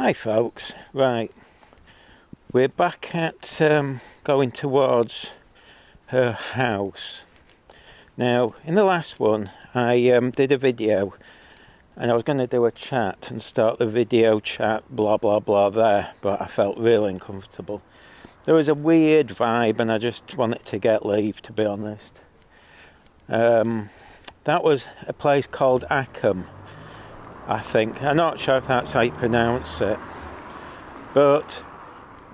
Hi folks, right, we're back at going towards her house. Now, in the last one I did a video and I was going to do a chat and start the video chat blah blah blah there, but I felt really uncomfortable. There was a weird vibe and I just wanted to get leave, to be honest. That was a place called Ackham, I think. I'm not sure if that's how you pronounce it. But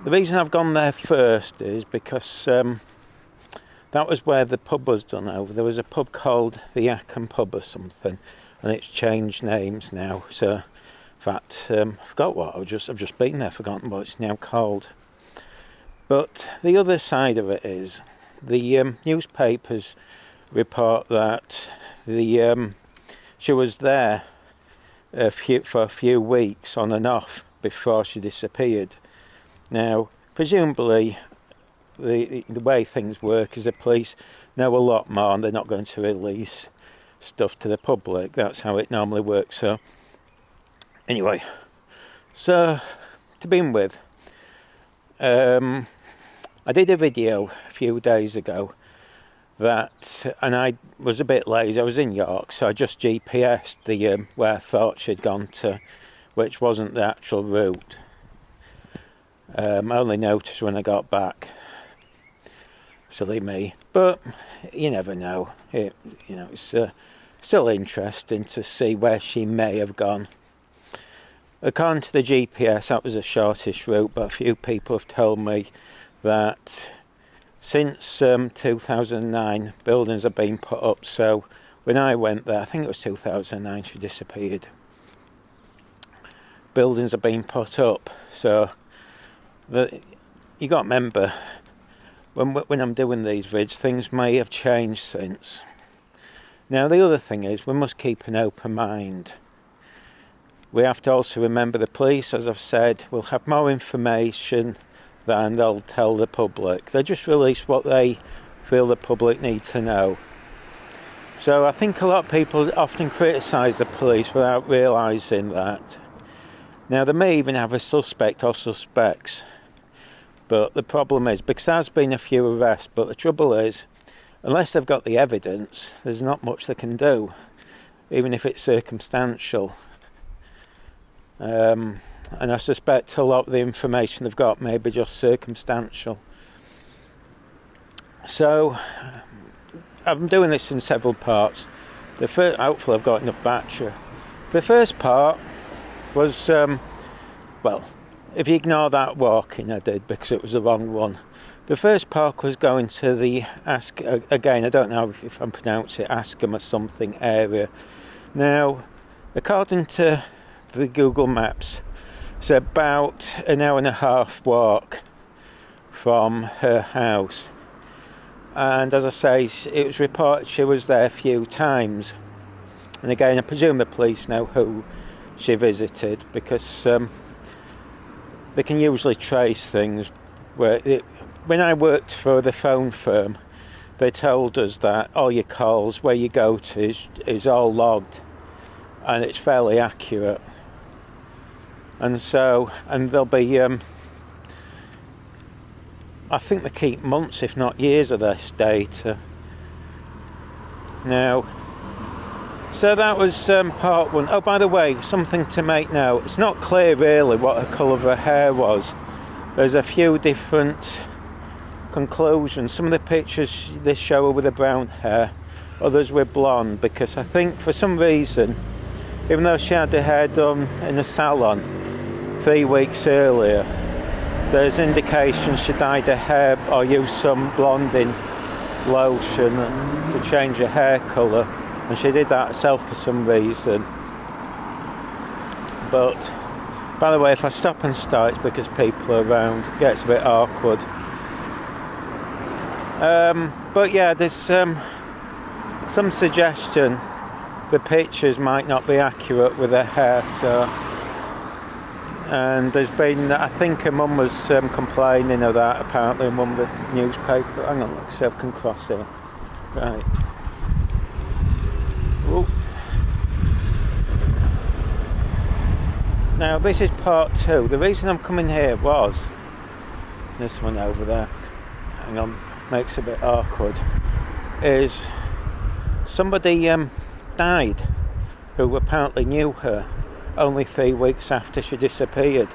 the reason I've gone there first is because that was where the pub was done over. There was a pub called the Ackham Pub or something, and it's changed names now. So, in fact, I forgot what. I've just been there, forgotten what it's now called. But the other side of it is the newspapers report that she was there for a few weeks on and off before she disappeared. Now, presumably, the way things work is the police know a lot more and they're not going to release stuff to the public. That's how it normally works. So, anyway, so to begin with, I did a video a few days ago and I was a bit lazy. I was in York, so I just GPS'd the where I thought she'd gone to, which wasn't the actual route. I only noticed when I got back. Silly me, but you never know. It's still interesting to see where she may have gone. According to the GPS, that was the shortest route, but a few people have told me that since 2009, buildings have been put up. So when I went there, I think it was 2009, she disappeared. Buildings have been put up, so you got to remember when I'm doing these vids, things may have changed since. Now the other thing is we must keep an open mind. We have to also remember the police, as I've said, will have more information than they'll tell the public. They just release what they feel the public need to know. So I think a lot of people often criticise the police without realising that. Now they may even have a suspect or suspects, but the problem is, because there's been a few arrests, but the trouble is, unless they've got the evidence, there's not much they can do, even if it's circumstantial. And I suspect a lot of the information they've got may be just circumstantial. So, I'm doing this in several parts. Hopefully I've got enough battery. The first part was, if you ignore that walking I did because it was the wrong one. The first part was going to the again, I don't know if I'm pronouncing it Askham or something area. Now, according to the Google Maps, it's about an hour and a half walk from her house. And as I say, it was reported she was there a few times. And again, I presume the police know who she visited because they can usually trace things. When I worked for the phone firm, they told us that all your calls, where you go to, is all logged. And it's fairly accurate. And there'll be, I think they keep months, if not years, of this data. Now, so that was part one. Oh, by the way, something to make now. It's not clear really what her colour of her hair was. There's a few different conclusions. Some of the pictures this show her with a brown hair, others with blonde, because I think for some reason, even though she had her hair done in a salon 3 weeks earlier, there's indication she dyed her hair or used some blonding lotion to change her hair colour, and she did that herself for some reason. But by the way, if I stop and start, it's because people are around. It gets a bit awkward. But yeah, there's some suggestion the pictures might not be accurate with her hair, so. And there's been, I think her mum was complaining of that, apparently, her mum the newspaper. Hang on, let's see if I can cross here. Right. Ooh. Now this is part 2. The reason I'm coming here was this one over there. Hang on, makes it a bit awkward. Is somebody died who apparently knew her only 3 weeks after she disappeared.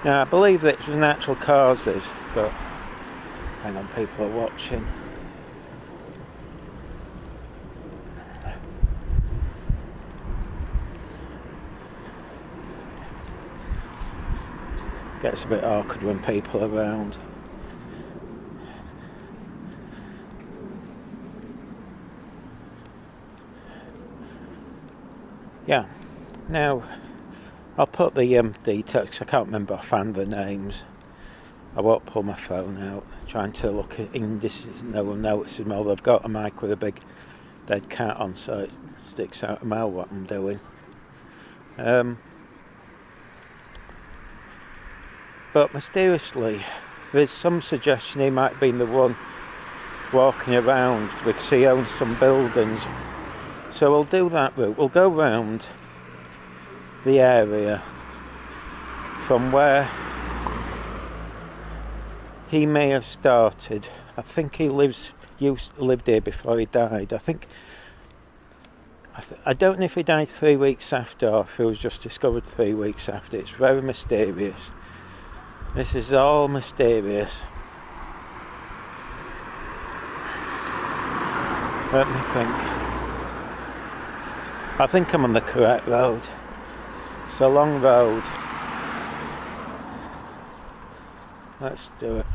Now I believe that it was natural causes, but hang on, people are watching. Gets a bit awkward when people are around. Yeah, now I'll put the details. I can't remember offhand the names. I won't pull my phone out, trying to look at indices. No one notices me. They've got a mic with a big dead cat on, so it sticks out of my mouth what I'm doing. But mysteriously, there's some suggestion he might have been the one walking around because he owns some buildings. So we'll do that route. We'll go round the area from where he may have started. I think he lived here before he died. I don't know if he died 3 weeks after or if he was just discovered 3 weeks after. It's very mysterious. This is all mysterious. Let me think. I think I'm on the correct road. It's a long road. Let's do it.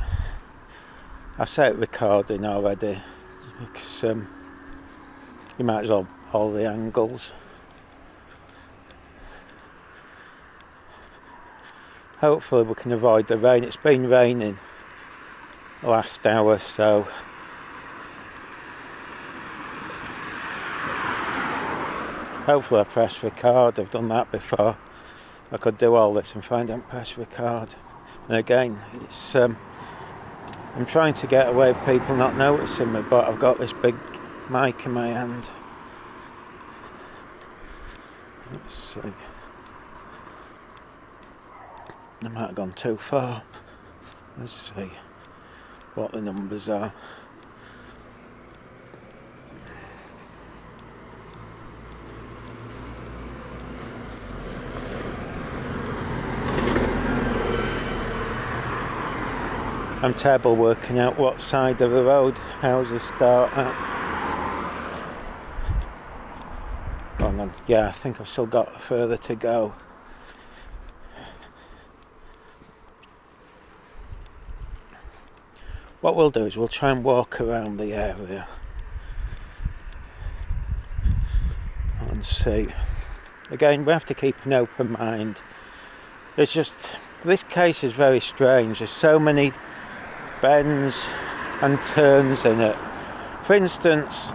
I've set recording already because you might as well all the angles. Hopefully we can avoid the rain. It's been raining the last hour, so hopefully I press record. I've done that before. I could do all this and find out press record. And again, it's I'm trying to get away with people not noticing me, but I've got this big mic in my hand. Let's see. I might have gone too far. Let's see what the numbers are. I'm terrible working out what side of the road houses start at. Hang on. Yeah, I think I've still got further to go. What we'll do is we'll try and walk around the area and see. Again, we have to keep an open mind. It's just, this case is very strange. There's so many bends and turns in it. For instance,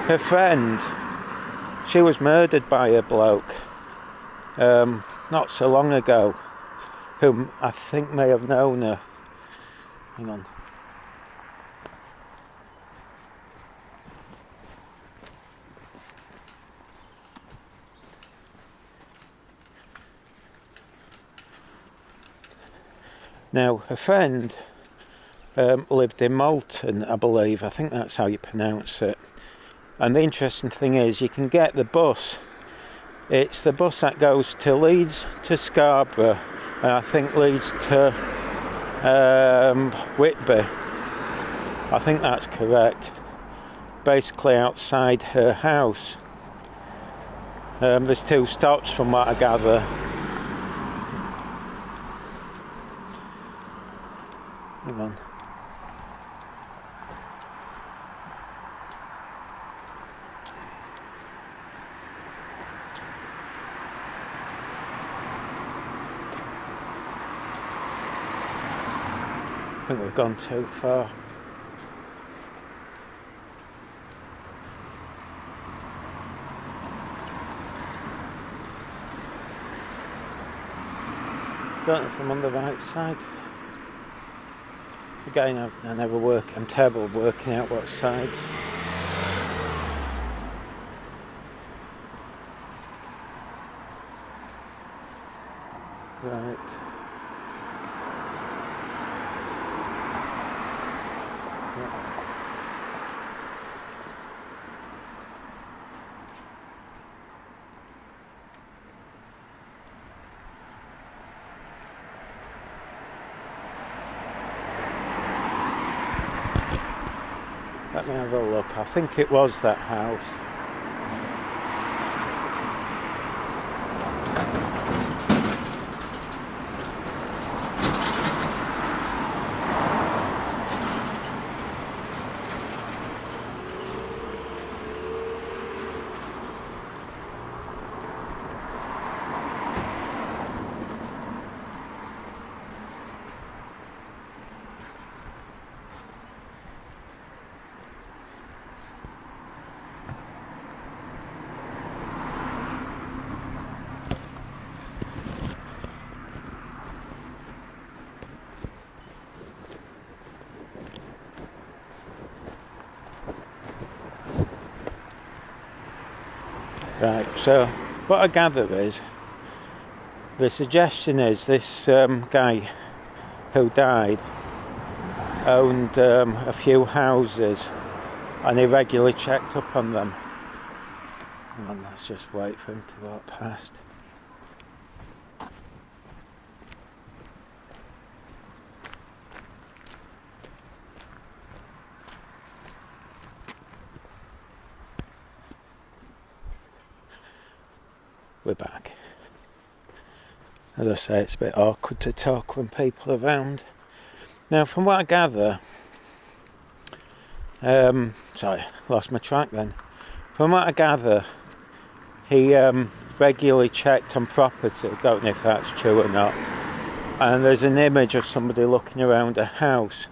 her friend, she was murdered by a bloke not so long ago, whom I think may have known her. Hang on. Now, her friend lived in Malton, I believe. I think that's how you pronounce it. And the interesting thing is, you can get the bus. It's the bus that goes to Leeds to Scarborough, and I think Leeds to Whitby. I think that's correct. Basically outside her house. There's 2 stops from what I gather. Hang on. I think we've gone too far. Don't know if I'm on the right side. Again, I'm terrible at working out what sides. Right. Let me have a look. I think it was that house. Right, so what I gather is, the suggestion is this guy who died owned a few houses and he regularly checked up on them. Hang on, let's just wait for him to walk past. We're back. As I say, it's a bit awkward to talk when people are around. Now, from what I gather, sorry, lost my track then. From what I gather, he regularly checked on property. Don't know if that's true or not. And there's an image of somebody looking around a house.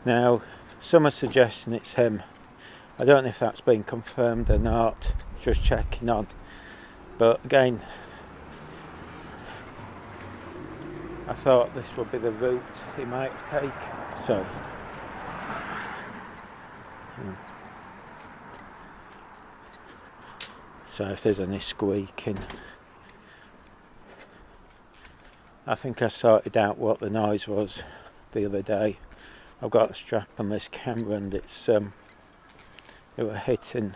Now, some are suggesting it's him. I don't know if that's been confirmed or not. Just checking on. But again, I thought this would be the route he might have taken. So, so if there's any squeaking, I think I sorted out what the noise was the other day. I've got a strap on this camera and it's it were hitting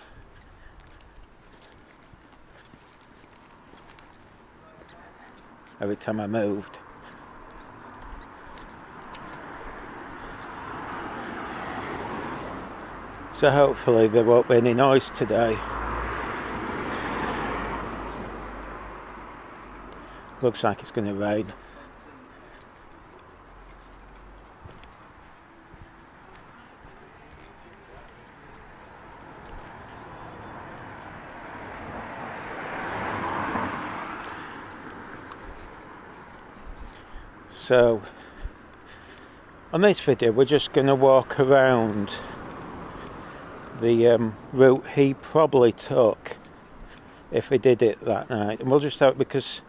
every time I moved. So hopefully there won't be any noise today. Looks like it's going to rain. So on this video we're just going to walk around the route he probably took if he did it that night, and we'll just have, because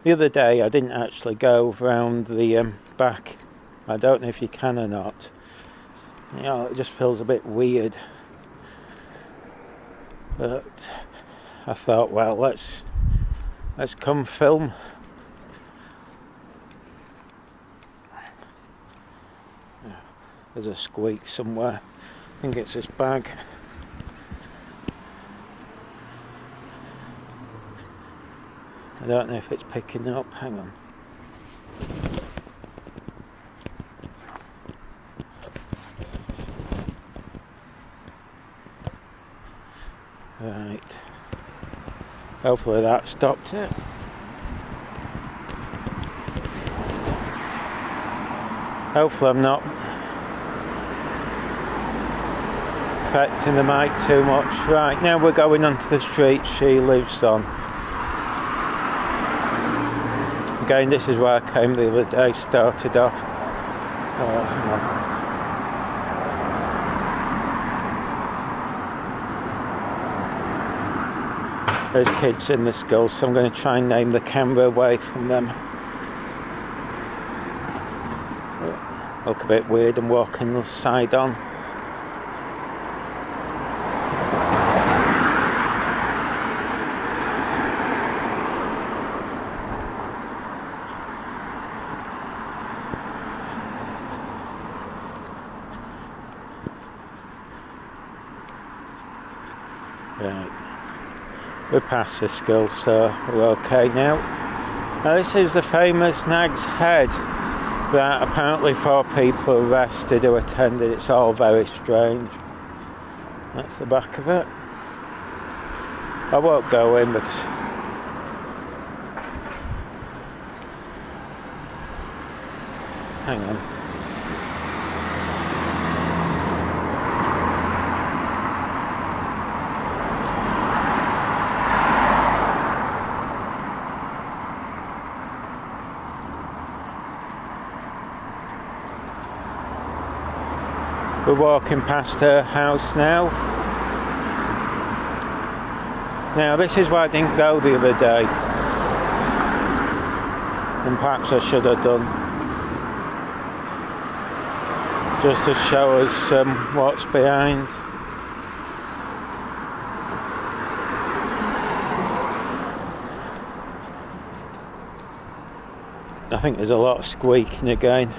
the other day I didn't actually go around the back. I don't know if you can or not. You know, it just feels a bit weird, but I thought, well, let's come film. There's a squeak somewhere. I think it's this bag. I don't know if it's picking up. Hang on. Right. Hopefully that stopped it. Hopefully I'm not affecting the mic too much. Right, now we're going onto the street she lives on. Again, this is where I came the other day, started off. Hang on. There's kids in the school, so I'm going to try and name the camera away from them. Look a bit weird, I'm walking the side on. Right. We're past the school, so we're okay now. Now this is the famous Nag's Head that apparently 4 people arrested who attended. It's all very strange. That's the back of it. I won't go in because hang on. We're walking past her house now. Now this is why I didn't go the other day. And perhaps I should have done. Just to show us what's behind. I think there's a lot of squeaking again.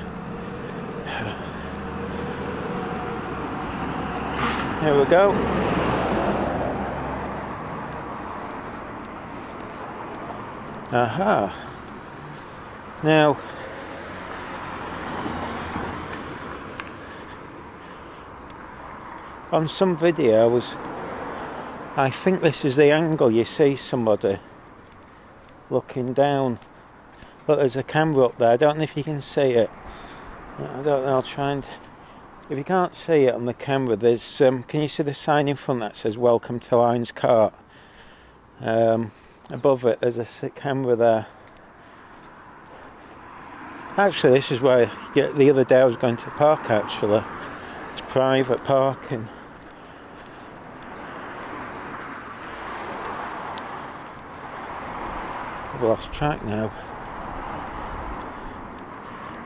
Here we go. Aha. Now, on some videos, I think this is the angle you see somebody looking down. But there's a camera up there. I don't know if you can see it. I don't know. I'll try and. If you can't see it on the camera, there's can you see the sign in front that says "Welcome to Lyons Court"? Above it, there's a camera there. Actually, this is where the other day I was going to park. Actually, it's private parking. I've lost track now.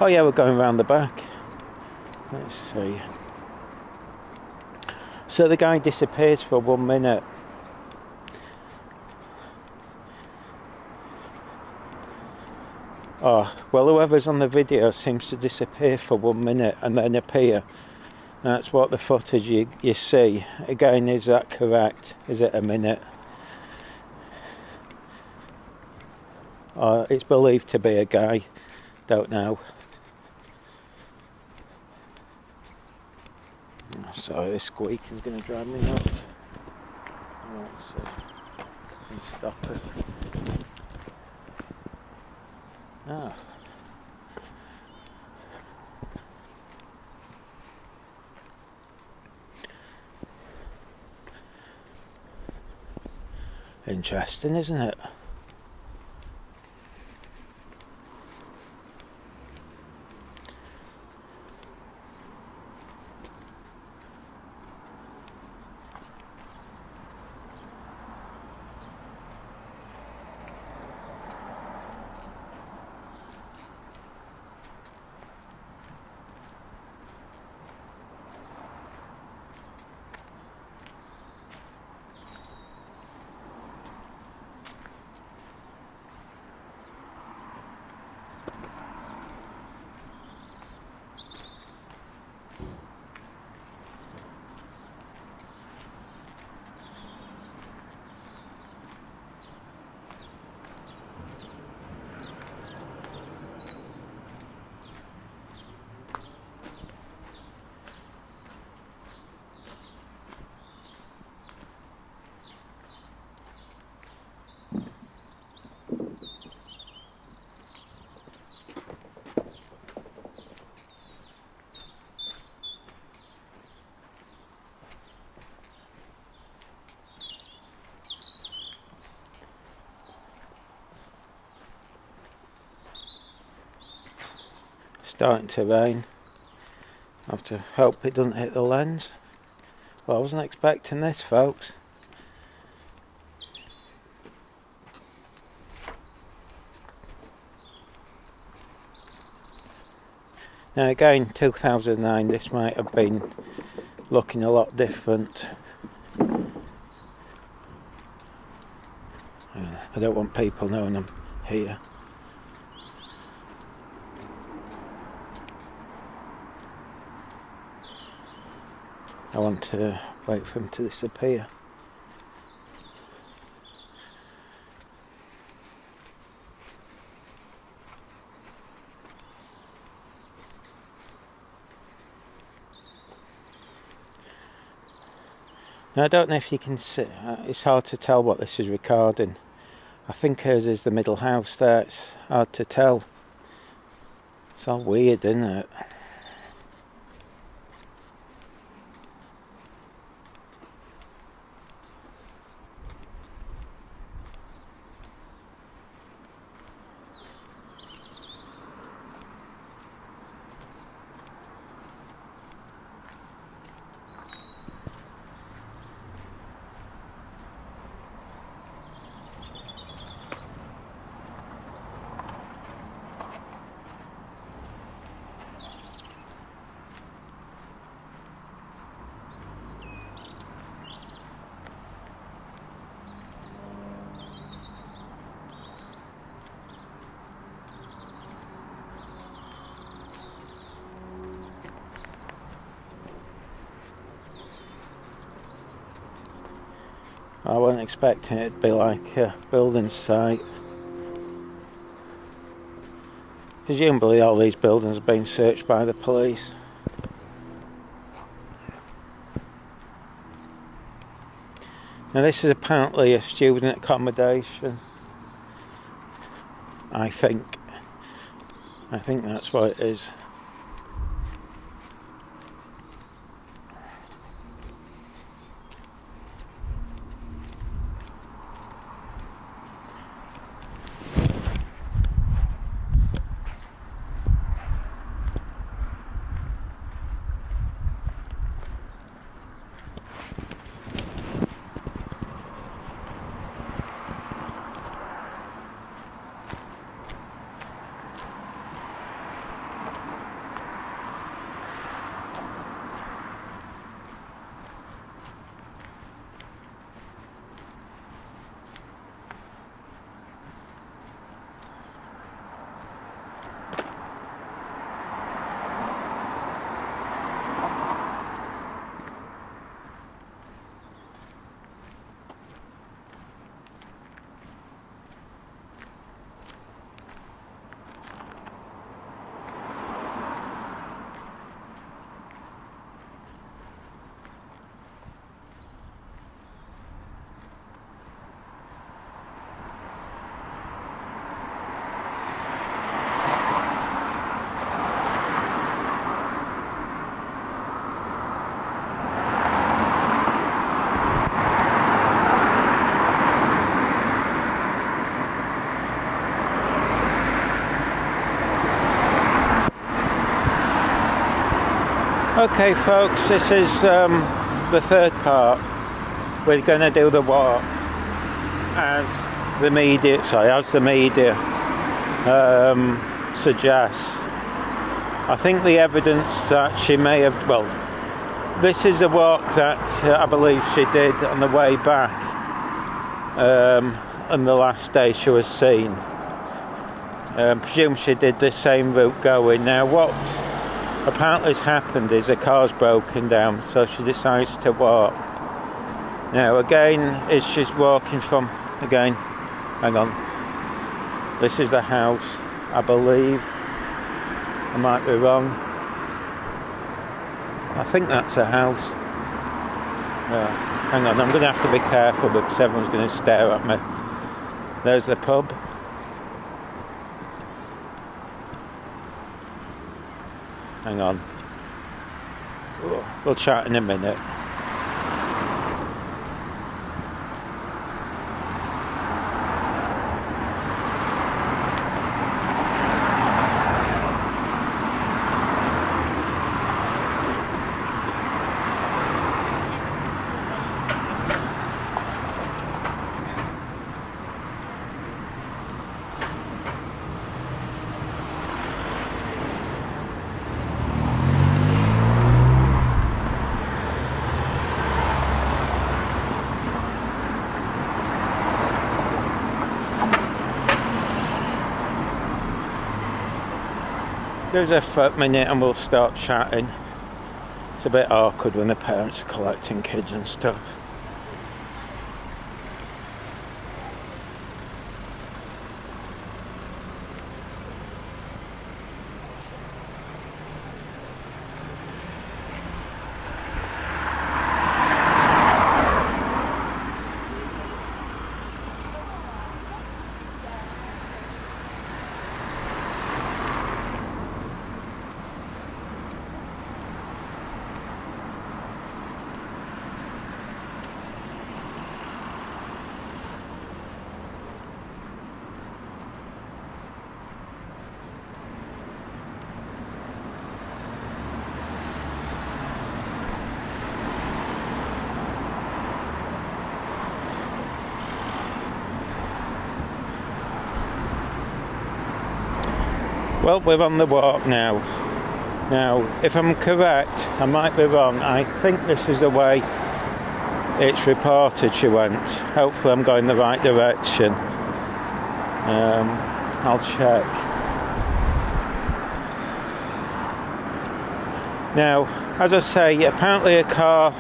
Oh yeah, we're going round the back. Let's see. So the guy disappears for 1 minute. Oh, well, whoever's on the video seems to disappear for 1 minute and then appear. That's what the footage you see. Again, is that correct? Is it a minute? It's believed to be a guy. Don't know. Sorry, this squeak is going to drive me nuts. Right, so I can stop it. Ah. Interesting, isn't it? Starting to rain. I have to hope it doesn't hit the lens. Well, I wasn't expecting this, folks. Now again, 2009, this might have been looking a lot different. I don't want people knowing I'm here. I want to wait for him to disappear. Now, I don't know if you can see, it's hard to tell what this is recording. I think hers is the middle house there, it's hard to tell. It's all weird, isn't it? I wasn't expecting it to be like a building site. Presumably all these buildings have been searched by the police. Now this is apparently a student accommodation. I think that's what it is. Okay folks, this is the third part. We're going to do the walk as the media suggests. I think the evidence that she may have, this is a walk that I believe she did on the way back on the last day she was seen. Presume she did the same route going. Now what apparently has happened is a car's broken down, so she decides to walk. Now again, is she's walking from, hang on, this is the house, I believe. I might be wrong. I think that's a house. Hang on, I'm going to have to be careful because everyone's going to stare at me. There's the pub. Hang on. We'll chat in a minute. Give us a minute and we'll start chatting. It's a bit awkward when the parents are collecting kids and stuff. Well, we're on the walk now. Now, if I'm correct, I might be wrong. I think this is the way it's reported she went. Hopefully I'm going the right direction. I'll check. Now, as I say, apparently a car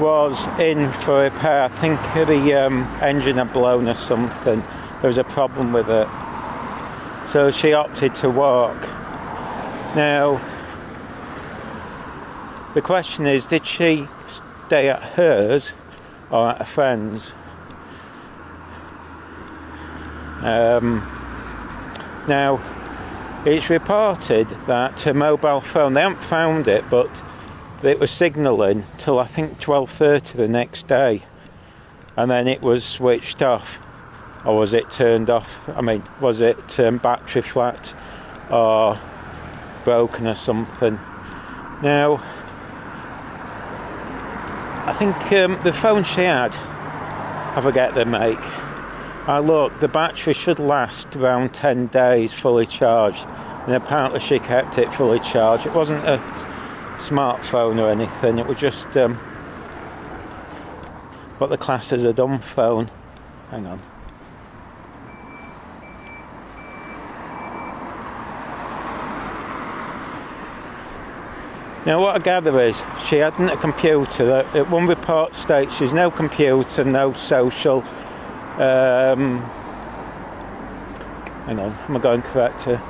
was in for repair. I think the engine had blown or something. There was a problem with it. So she opted to walk. Now, the question is, did she stay at hers or at a friend's? Now, it's reported that her mobile phone, they haven't found it, but it was signalling till I think 12:30 the next day, and then it was switched off, or was it turned off? I mean, was it battery flat or broken or something? Now, I think the phone she had, I forget the make. Look, the battery should last around 10 days fully charged, and apparently she kept it fully charged. It wasn't a smartphone or anything, it was just what the class as a dumb phone. Hang on. Now what I gather is she hadn't a computer. At one report states she's no computer, no social. Hang on, am I going correct here?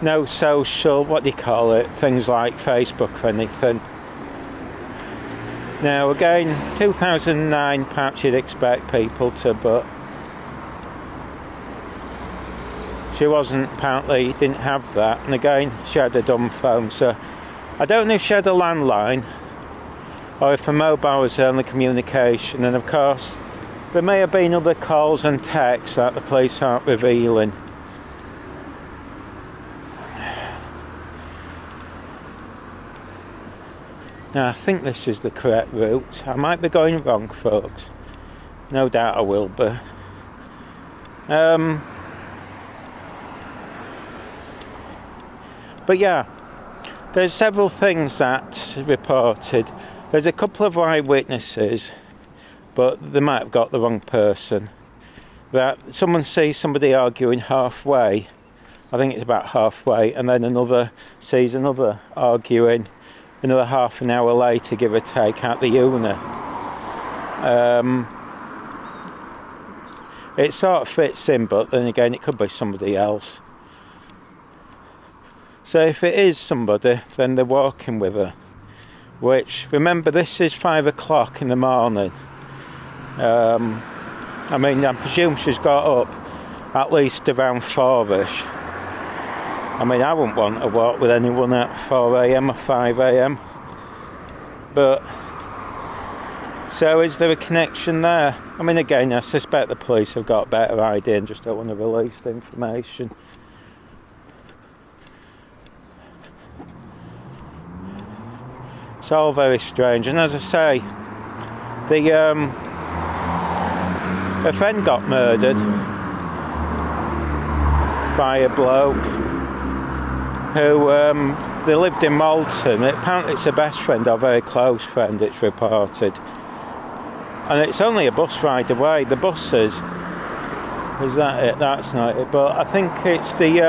No social, what do you call it? Things like Facebook or anything. Now again, 2009, perhaps you'd expect people to, but she wasn't, apparently didn't have that. And again, she had a dumb phone, so I don't know if she had a landline or if a mobile was her only communication. And of course, there may have been other calls and texts that the police aren't revealing. Now, I think this is the correct route. I might be going wrong, folks. No doubt I will be. But yeah, there's several things that reported. There's a couple of eyewitnesses, but they might have got the wrong person. That someone sees somebody arguing halfway, I think it's about halfway, and then another sees another arguing another half an hour later, give or take, at the unit. It sort of fits in, but then again it could be somebody else. So if it is somebody, then they're walking with her. Which, remember, this is 5 o'clock in the morning. I mean, I presume she's got up at least around 4ish. I mean, I wouldn't want to walk with anyone at 4 a.m. or 5 a.m. But, so is there a connection there? I mean, again, I suspect the police have got a better idea and just don't want to release the information. It's all very strange. And as I say, her friend got murdered by a bloke who they lived in Malton. Apparently it's a best friend or very close friend, it's reported. And it's only a bus ride away. The buses, is that it? That's not it. But I think it's the,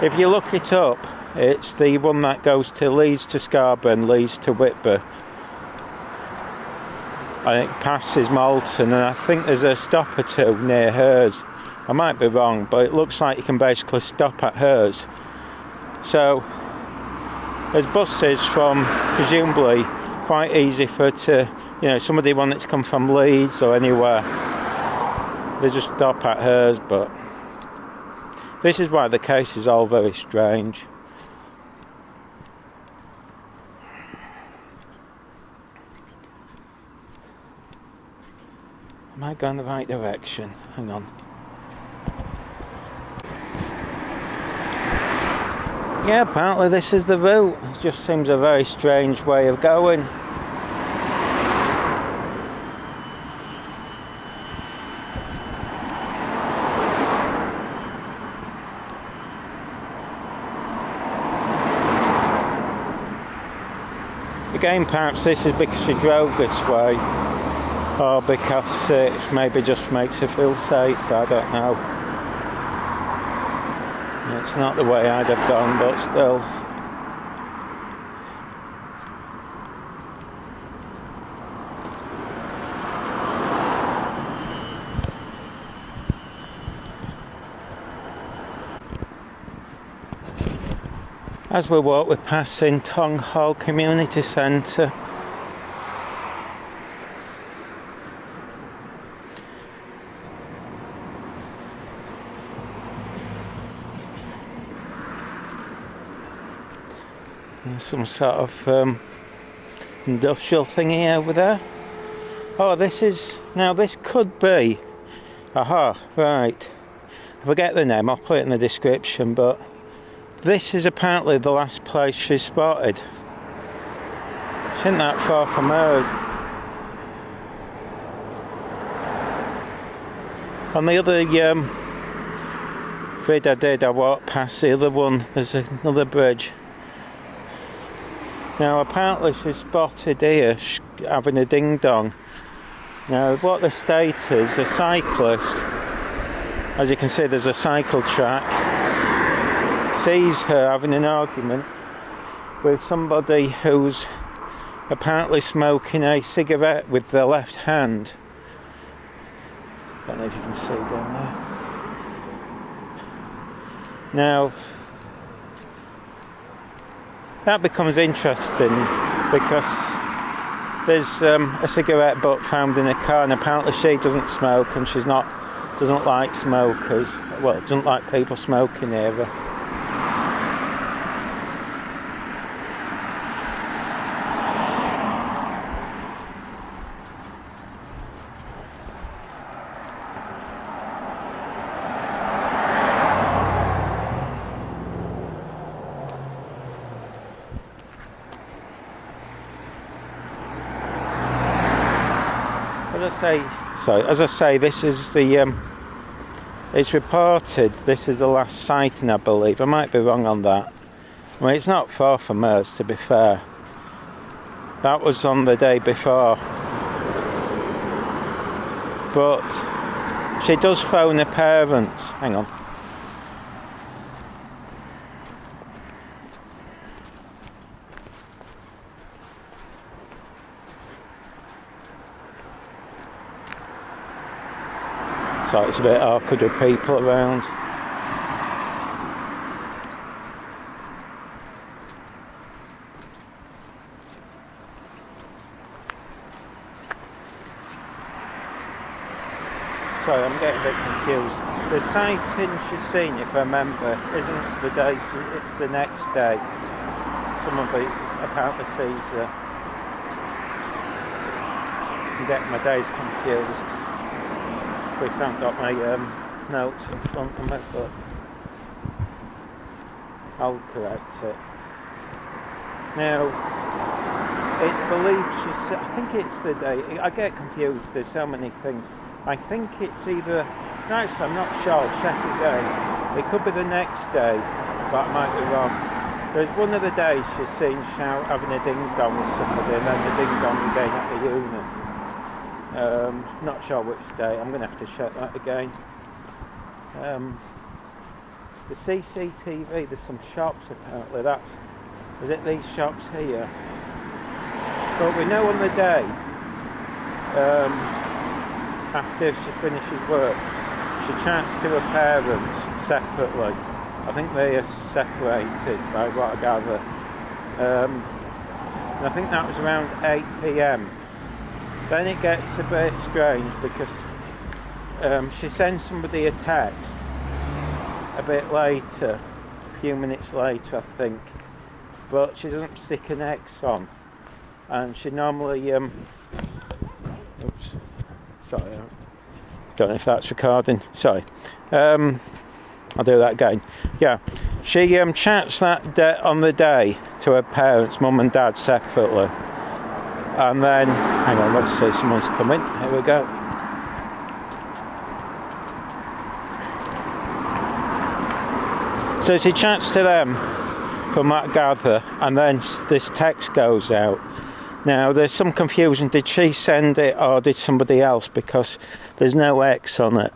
if you look it up, it's the one that goes to Leeds to Scarborough and Leeds to Whitby. And it passes Malton, and I think there's a stop or two near hers. I might be wrong, but it looks like you can basically stop at hers. So there's buses from, presumably, quite easy for to, you know, somebody wanting to come from Leeds or anywhere. They just stop at hers, but this is why the case is all very strange. Am I going the right direction? Hang on. Yeah, apparently this is the route. It just seems a very strange way of going. again, perhaps this is because she drove this way, or because it maybe just makes her feel safe, I don't know. It's not the way I'd have gone, but still. As we walk, we're passing Tong Hall Community Centre. There's some sort of industrial thingy over there. Oh, this could be. Aha, right. If I get the name, I'll put it in the description, but this is apparently the last place she's spotted. She isn't that far from hers. On the other vid I did, I walked past the other one. There's another bridge. Now apparently she's spotted here having a ding-dong. Now what the state is, a cyclist, as you can see there's a cycle track, sees her having an argument with somebody who's apparently smoking a cigarette with their left hand. Don't know if you can see down there. Now that becomes interesting because there's a cigarette butt found in a car, and apparently she doesn't smoke, and doesn't like smokers. Well, doesn't like people smoking either. As I say, this is it's reported this is the last sighting, I believe. I might be wrong on that. I mean, it's not far from hers, to be fair. That was on the day before. But she does phone her parents. Hang on. So it's a bit awkward with people around. Sorry, I'm getting a bit confused. The sighting she's seen, if I remember, isn't the day, it's the next day. Somebody apparently sees her. I'm getting my days confused. Of course, I haven't got my notes in front of me, but I'll correct it. Now, it's believed I think it's the day, I get confused, there's so many things. I think it's either, no, actually I'm not sure, I'll check again. It could be the next day, but I might be wrong. There's one of the days she's seen having a ding-dong with somebody, and then the ding-dong again at the unit. Not sure which day, I'm going to have to check that again. The CCTV, there's some shops apparently, is it these shops here? But we know on the day, after she finishes work, she chats to her parents separately. I think they are separated by what I gather. And I think that was around 8 PM. Then it gets a bit strange because she sends somebody a text a bit later, a few minutes later I think, but she doesn't stick an X on, and she normally oops, sorry, I don't know if that's recording, sorry, I'll do that again. Yeah, she chats that on the day to her parents, mum and dad, separately. And then, hang on, let's see, someone's coming. Here we go. So she chats to them, from what I gather, and then this text goes out. Now there's some confusion, did she send it or did somebody else, because there's no X on it,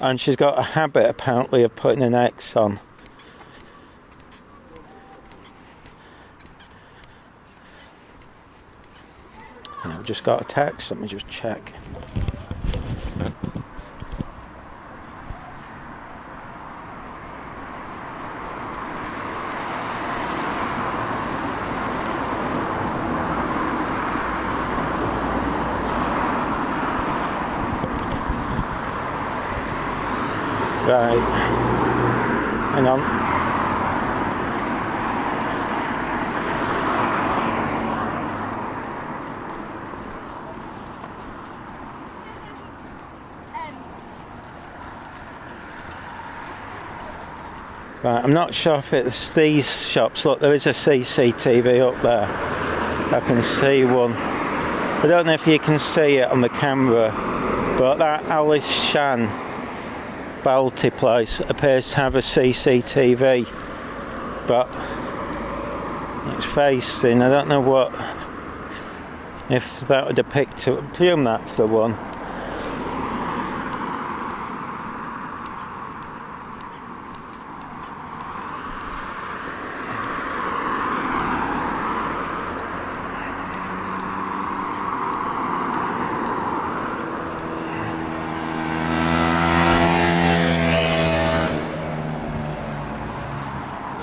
and she's got a habit apparently of putting an X on. I've just got a text, let me just check. Right, hang on. Right, I'm not sure if it's these shops. Look, there is a CCTV up there. I can see one. I don't know if you can see it on the camera, but that Alice Shan Balti place appears to have a CCTV, but it's facing, I don't know what, if that would depict it. I presume that's the one.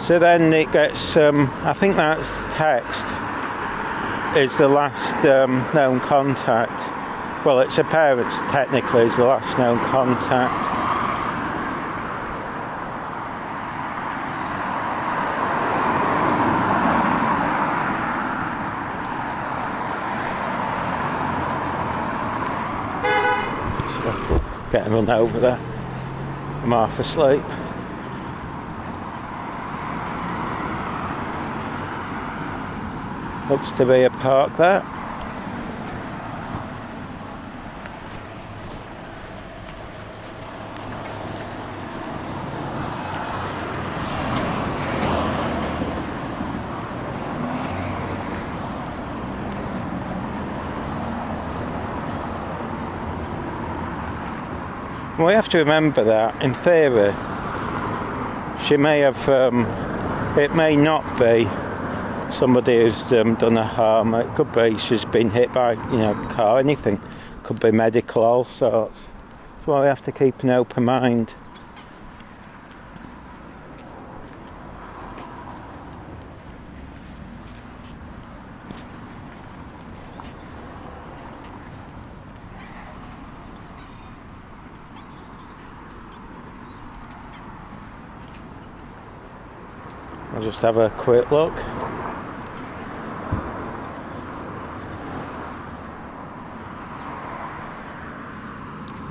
So then it gets, I think that text is the last known contact. Well, it's her parents technically is the last known contact. So, getting run over there. I'm half asleep. Looks to be a park there. We have to remember that, in theory, she may have, it may not be somebody who's done her harm. It could be she's been hit by, car, anything. Could be medical, all sorts. So we have to keep an open mind. I'll just have a quick look.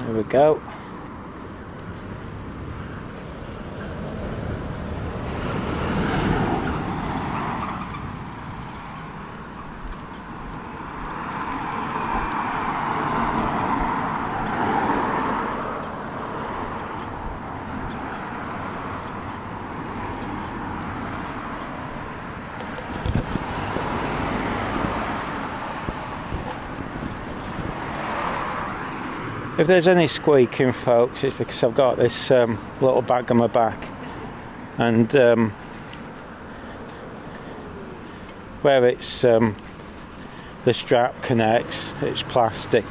There we go. If there's any squeaking, folks, it's because I've got this little bag on my back, and where it's the strap connects, it's plastic,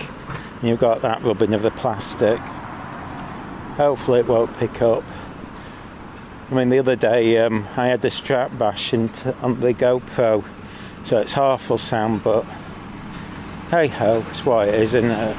and you've got that rubbing of the plastic. Hopefully it won't pick up. I mean, the other day I had the strap bash on the GoPro, so it's awful sound, but hey ho, it's what it is, isn't it?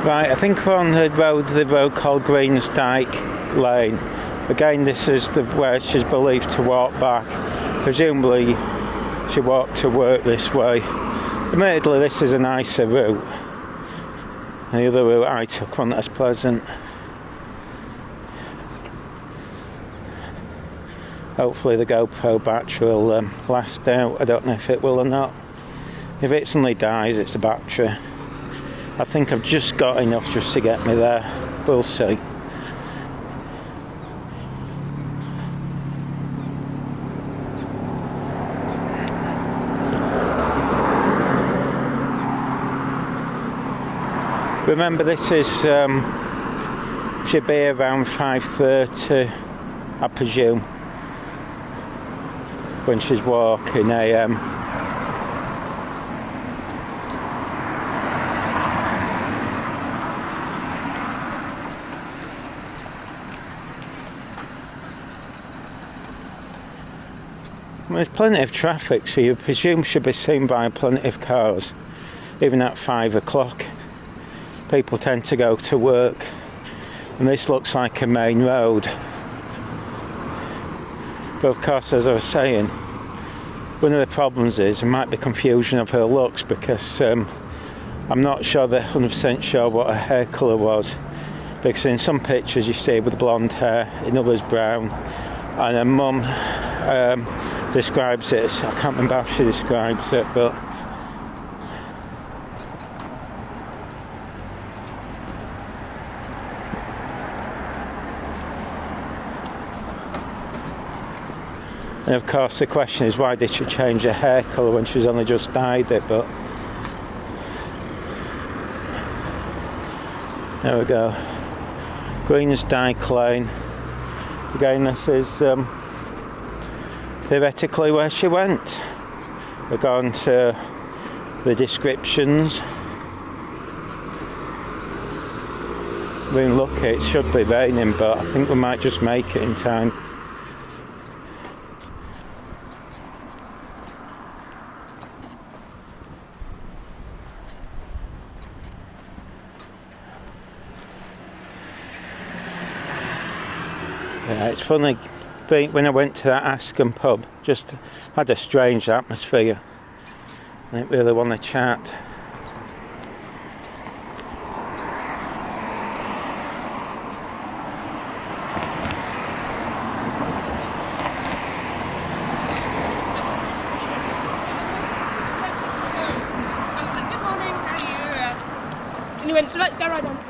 Right, I think we're on the road called Greensdyke Lane. Again, this is where she's believed to walk back. Presumably, she walked to work this way. Admittedly, this is a nicer route. And the other route I took wasn't as pleasant. Hopefully the GoPro battery will last out. I don't know if it will or not. If it suddenly dies, it's the battery. I think I've just got enough just to get me there. We'll see. Remember, this is should be around 5:30, I presume, when she's walking AM. There's plenty of traffic, so you presume she'll be seen by plenty of cars, even at 5 o'clock. People tend to go to work, and this looks like a main road. But of course, as I was saying, one of the problems is there might be confusion of her looks, because I'm not sure they're 100% sure what her hair colour was, because in some pictures you see with blonde hair, in others brown, and her mum describes it, I can't remember how she describes it, but and of course the question is, why did she change her hair colour when she's only just dyed it? But there we go. Greensdyke Lane. Again, this is theoretically where she went. We're going to the descriptions. We're lucky, it should be raining, but I think we might just make it in time. Yeah, it's funny, when I went to that Askham pub, just had a strange atmosphere. I didn't really want to chat. Good morning, how are you? And you went, so let's go right on to it.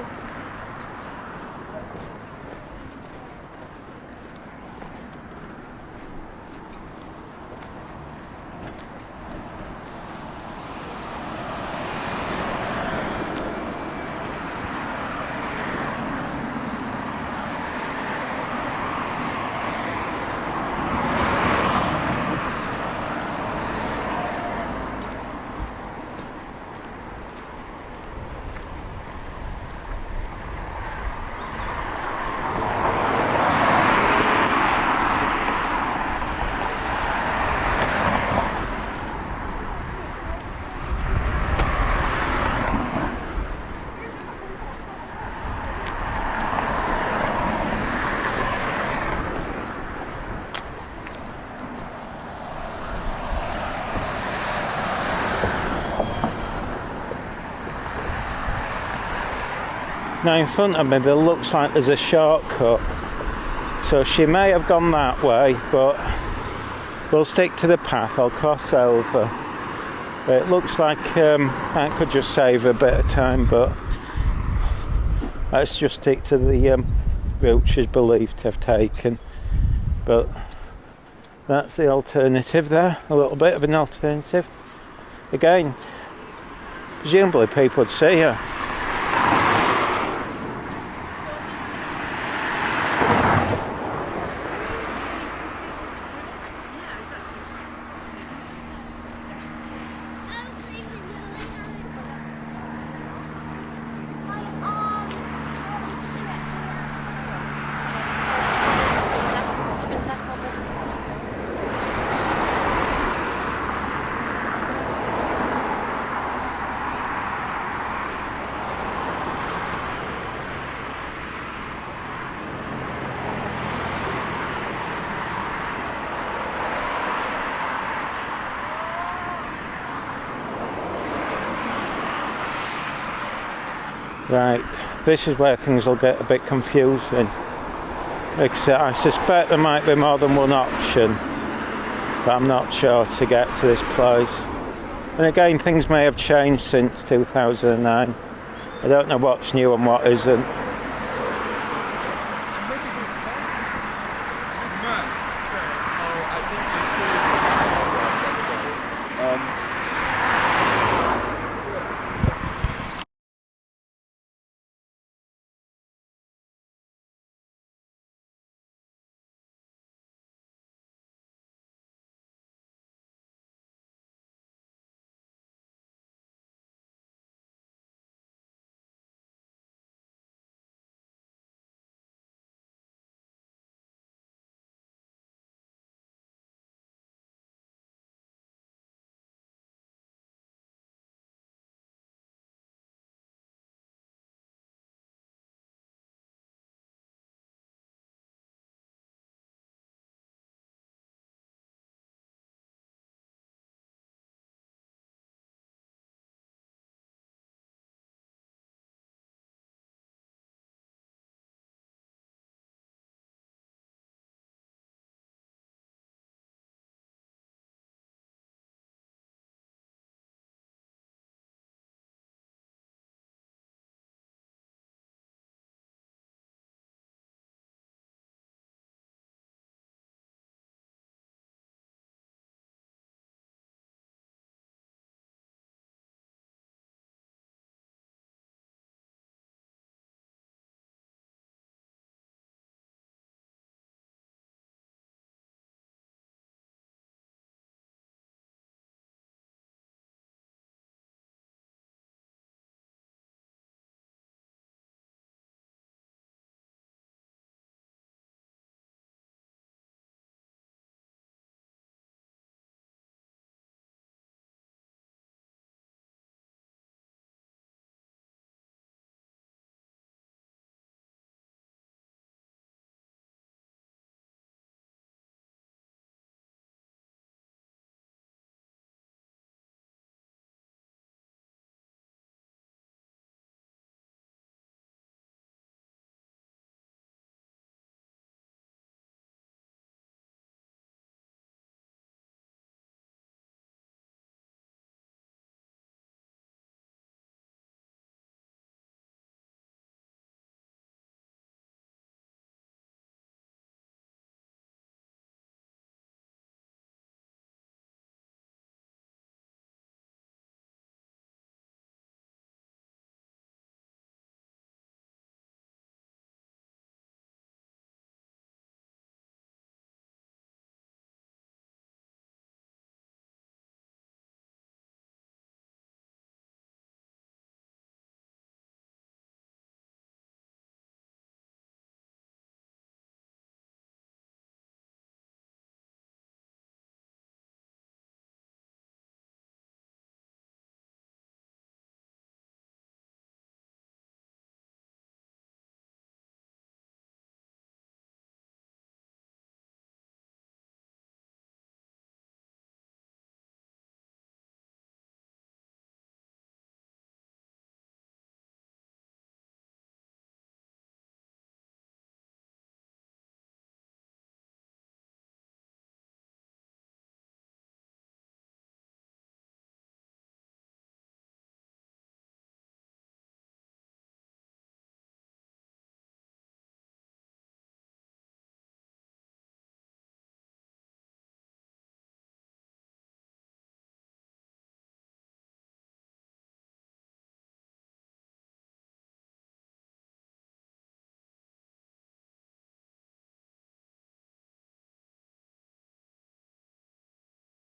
Now in front of me there looks like there's a shortcut, so she may have gone that way, but we'll stick to the path. I'll cross over. It looks like that could just save a bit of time, but let's just stick to the route she's believed to have taken. But that's the alternative there, a little bit of an alternative. Again, presumably people would see her. Right, this is where things will get a bit confusing. Because I suspect there might be more than one option, but I'm not sure to get to this place. And again, things may have changed since 2009. I don't know what's new and what isn't.